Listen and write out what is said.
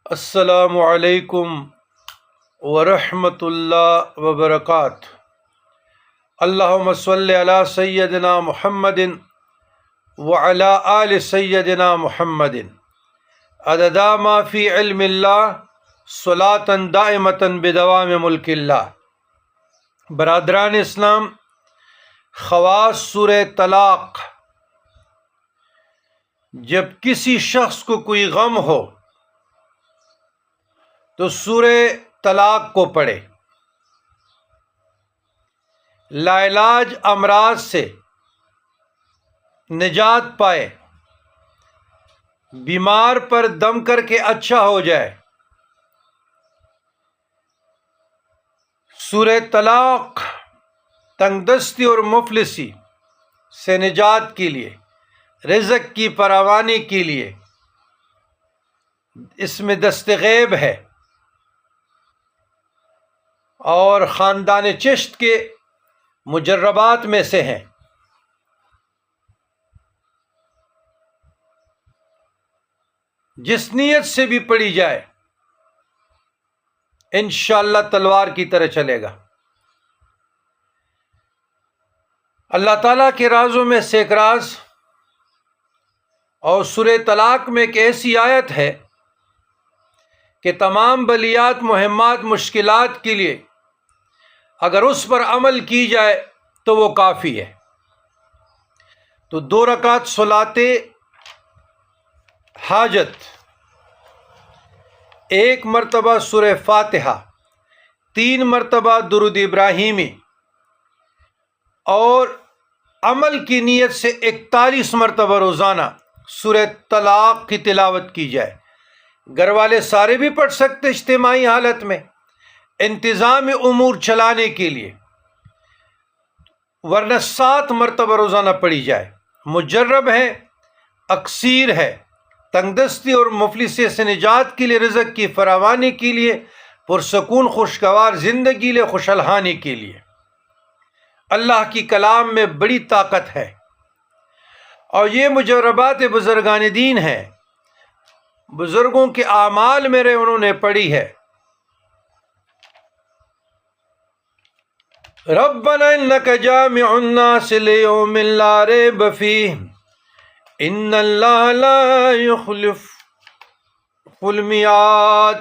السلام علیکم ورحمۃ اللہ وبرکاتہ۔ اللہم صلی علی سیدنا محمد وعلی آل سیدنا محمد عدد ما فی علم اللہ صلاۃ دائمۃ بدوام ملک اللہ۔ برادران اسلام، خواص سورہ طلاق۔ جب کسی شخص کو کوئی غم ہو تو سورہ طلاق کو پڑھے۔ لاعلاج امراض سے نجات پائے، بیمار پر دم کر کے اچھا ہو جائے۔ سورہ طلاق تنگ دستی اور مفلسی سے نجات کے لیے، رزق کی فراوانی کے لیے اس میں دست غیب ہے، اور خاندان چشت کے مجربات میں سے ہیں۔ جس نیت سے بھی پڑھی جائے انشاءاللہ تلوار کی طرح چلے گا۔ اللہ تعالیٰ کے رازوں میں سے ایک راز اور سورہ طلاق میں ایک ایسی آیت ہے کہ تمام بلیات، مہمات، مشکلات کے لیے اگر اس پر عمل کی جائے تو وہ کافی ہے۔ تو 2 رکعت صلاۃ حاجت، 1 مرتبہ سورہ فاتحہ، 3 مرتبہ درود ابراہیمی، اور عمل کی نیت سے 41 مرتبہ روزانہ سورہ طلاق کی تلاوت کی جائے۔ گھر والے سارے بھی پڑھ سکتے اجتماعی حالت میں انتظام امور چلانے کے لیے، ورنہ 7 مرتبہ روزانہ پڑھی جائے۔ مجرب ہے، اکثیر ہے، تنگ دستی اور مفلسی سے نجات کے لیے، رزق کی فراوانی کے لیے، پرسکون خوشگوار زندگی لے، خوشحالانی کے لیے۔ اللہ کی کلام میں بڑی طاقت ہے، اور یہ مجربات بزرگان دین ہیں، بزرگوں کے اعمال میرے انہوں نے پڑھی ہے۔ ربنا انک جامع الناس لیوم لا ریب فیہ ان اللہ لا یخلف المیعاد۔